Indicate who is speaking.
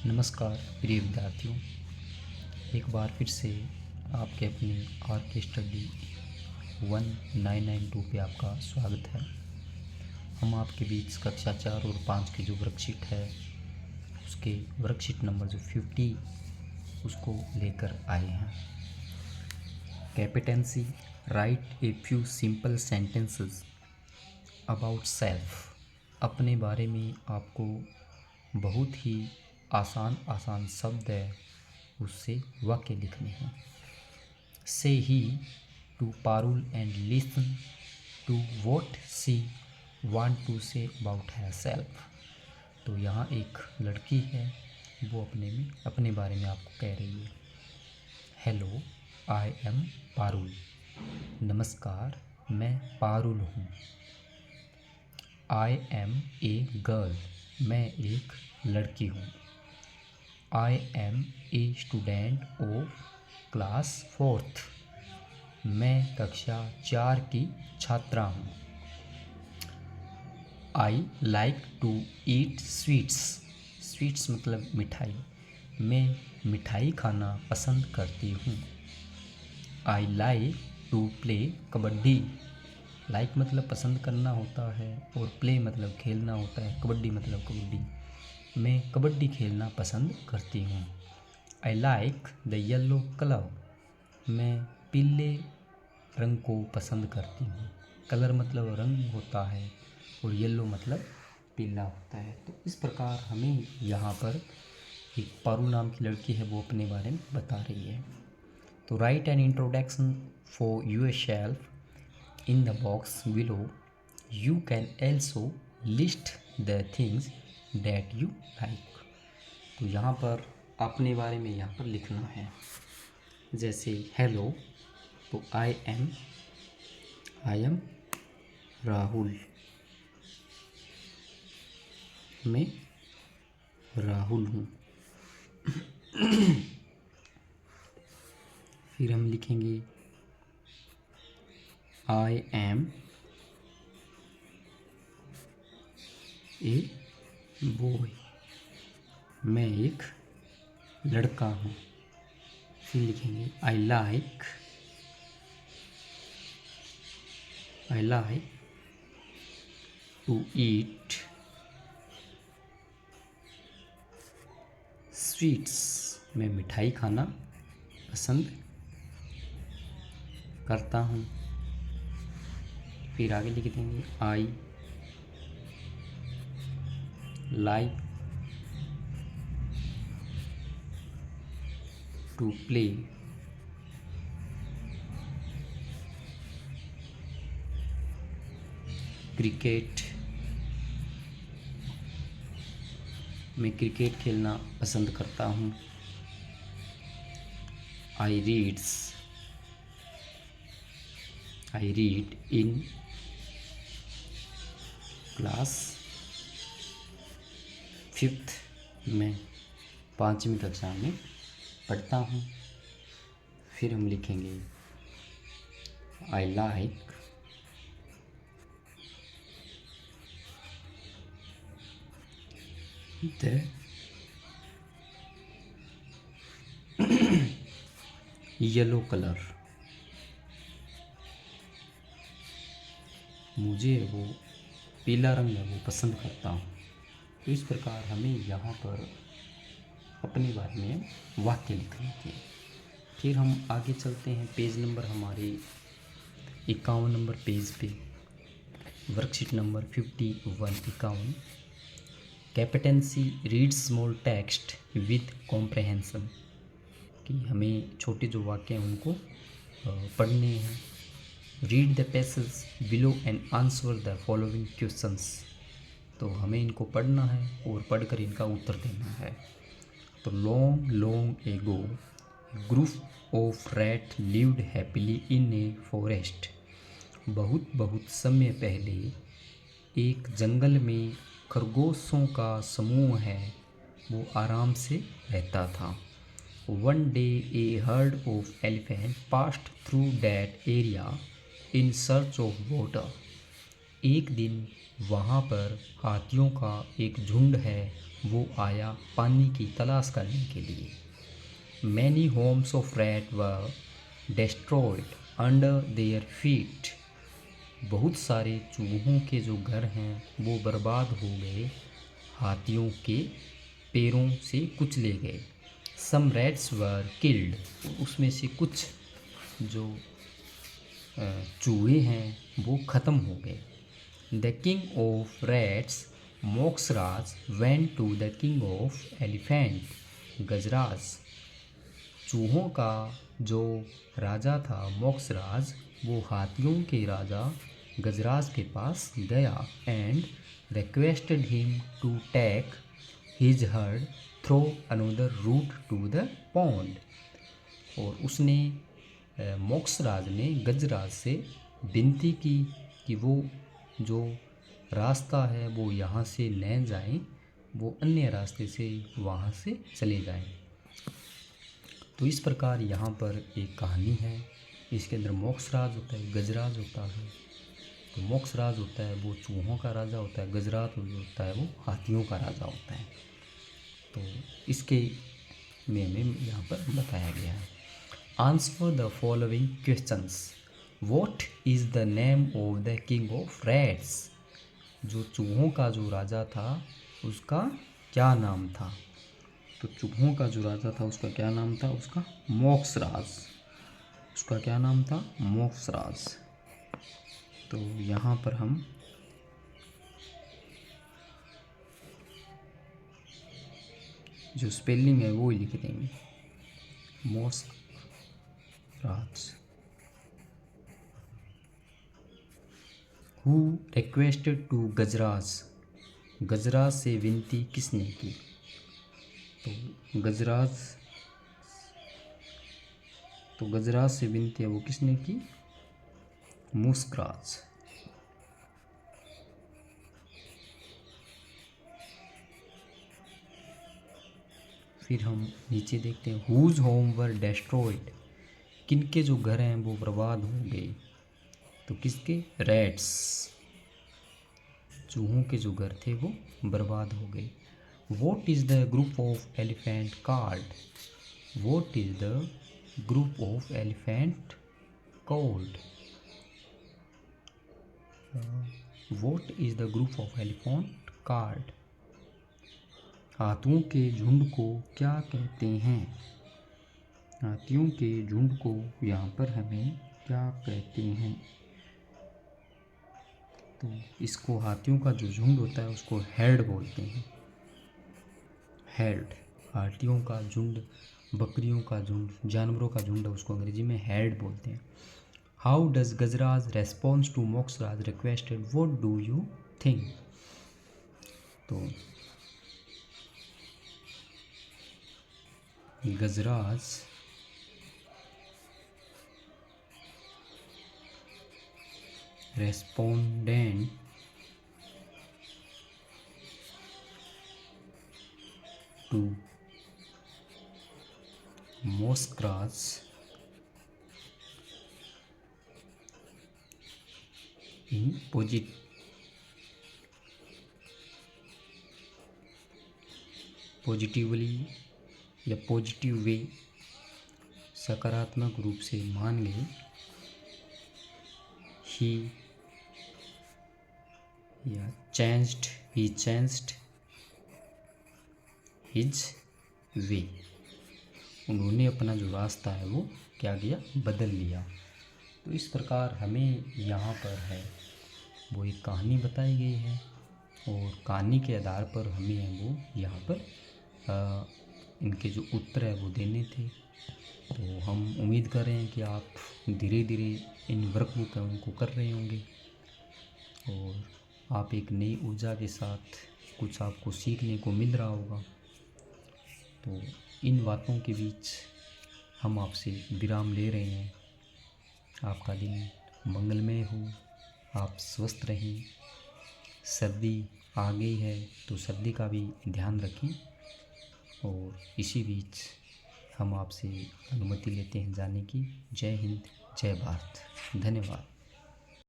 Speaker 1: नमस्कार प्रिय विद्यार्थियों, एक बार फिर से आपके अपनी आर के स्टडी 1992 पे आपका स्वागत है। हम आपके बीच कक्षा 4 और 5 की जो वर्कशीट है उसके वर्कशीट नंबर जो 50 उसको लेकर आए हैं। Competency, write a few simple sentences about self. अपने बारे में आपको बहुत ही आसान शब्द है उससे वाक्य लिखने हैं। Say hi to Parul and listen to what she want to say about herself. तो यहाँ एक लड़की है, वो अपने बारे में आपको कह रही है। Hello, I am Parul. नमस्कार, मैं पारुल हूँ। I am a girl. मैं एक लड़की हूँ। I am a student of class 4th। मैं कक्षा 4 की छात्रा हूँ। I like to eat sweets. Sweets मतलब मिठाई। मैं मिठाई खाना पसंद करती हूँ। I like to play kabaddi. Like मतलब पसंद करना होता है और प्ले मतलब खेलना होता है। कबड्डी मतलब कबड्डी। मैं कबड्डी खेलना पसंद करती हूँ। I like the yellow colour. मैं पीले रंग को पसंद करती हूँ। कलर मतलब रंग होता है और येल्लो मतलब पीला होता है। तो इस प्रकार हमें यहाँ पर एक पारू नाम की लड़की है, वो अपने बारे में बता रही है। तो write an introduction for yourself in the box below. You can also list the things that you like. तो यहाँ पर अपने बारे में यहाँ पर लिखना है। जैसे हेलो, तो आई एम राहुल। मैं राहुल हूँ। फिर हम लिखेंगे आई एम ए बॉय। मैं एक लड़का हूँ। फिर लिखेंगे I like to eat sweets. मैं मिठाई खाना पसंद करता हूँ। फिर आगे लिख देंगे I like to play cricket. मैं क्रिकेट खेलना पसंद करता हूँ। I read in class 5th। मैं 5वीं कक्षा में पढ़ता हूँ। फिर हम लिखेंगे I like the yellow colour. मुझे वो पीला रंग है वो पसंद करता हूँ। तो इस प्रकार हमें यहाँ पर अपने बारे में वाक्य लिखने थे। फिर हम आगे चलते हैं। पेज नंबर हमारे 51 नंबर पेज पे worksheet number 51। Competency, read small text with comprehension. कि हमें छोटे जो वाक्य हैं उनको पढ़ने हैं। Read the passage below and answer the following questions. तो हमें इनको पढ़ना है और पढ़कर इनका उत्तर देना है। तो long ago group of rat lived happily in a forest. बहुत समय पहले एक जंगल में खरगोशों का समूह है, वो आराम से रहता था। One day A heard of elephant passed through that area in search of water. एक दिन वहाँ पर हाथियों का एक झुंड है, वो आया पानी की तलाश करने के लिए। Many Holmes of rat were destroyed under their feet. बहुत सारे चूहों के जो घर हैं वो बर्बाद हो गए, हाथियों के पैरों से कुचले गए। सम रैट्स वर किल्ड, उसमें से कुछ जो चूहे हैं वो ख़त्म हो गए। The king of rats Moksraj went to the king of elephant Gajraj. चूहों का जो राजा था मोक्सराज, वो हाथियों के राजा गजराज के पास गया and requested him to take his herd through another route to the pond. और उसने मोक्सराज ने गजराज से विनती की कि वो जो रास्ता है वो यहाँ से न जाएं, वो अन्य रास्ते से वहाँ से चले जाएं। तो इस प्रकार यहाँ पर एक कहानी है, इसके अंदर मोक्सराज होता है, गजराज होता है। तो मोक्सराज होता है वो चूहों का राजा होता है, गजराज जो होता है वो हाथियों का राजा होता है। तो इसके में यहाँ पर बताया गया है। Answer the following questions. What is the name of the king of rats. जो चूहों का जो राजा था उसका क्या नाम था। तो चूहों का जो राजा था उसका क्या नाम था, उसका मोक्सराज। उसका क्या नाम था, मोक्सराज। तो यहाँ पर हम जो स्पेलिंग है वो लिख देंगे, मोक्सराज। हु रिक्वेस्टेड टू गजराज। गजराज से विनती किसने की। तो गजराज से विनती है वो किसने की, मोक्सराज। फिर हम नीचे देखते हैं, हुज होम वर डेस्ट्रॉयड। किनके जो घर हैं वो बर्बाद हो गए। तो किसके, रैट्स, चूहों के जो घर थे वो बर्बाद हो गए। What is the group of elephant called. What is the group of elephant called. What is the group of elephant called. हाथियों के झुंड को क्या कहते हैं। हाथियों के झुंड को यहाँ पर हमें क्या कहते हैं। तो इसको हाथियों का जो झुंड होता है उसको हेर्ड बोलते हैं, हेर्ड। हाथियों का झुंड, बकरियों का झुंड, जानवरों का झुंड है, उसको अंग्रेजी में हेर्ड बोलते हैं। How does Gajraj response to Moksraj requested, what do you think. तो Gajraj responded to Moskras in positively या पॉजिटिव वे, सकारात्मक रूप से मान गए। He changed his way. उन्होंने अपना जो रास्ता है वो क्या किया, बदल लिया। तो इस प्रकार हमें यहाँ पर है वो एक कहानी बताई गई है और कहानी के आधार पर हमें वो यहाँ पर इनके जो उत्तर है वो देने थे। तो हम उम्मीद कर रहे हैं कि आप धीरे धीरे इन वर्कबुक है उनको कर रहे होंगे और आप एक नई ऊर्जा के साथ कुछ आपको सीखने को मिल रहा होगा। तो इन बातों के बीच हम आपसे विराम ले रहे हैं। आपका दिन मंगलमय हो, आप स्वस्थ रहें। सर्दी आ गई है तो सर्दी का भी ध्यान रखें। और इसी बीच हम आपसे अनुमति लेते हैं जाने की। जय हिंद, जय भारत, धन्यवाद।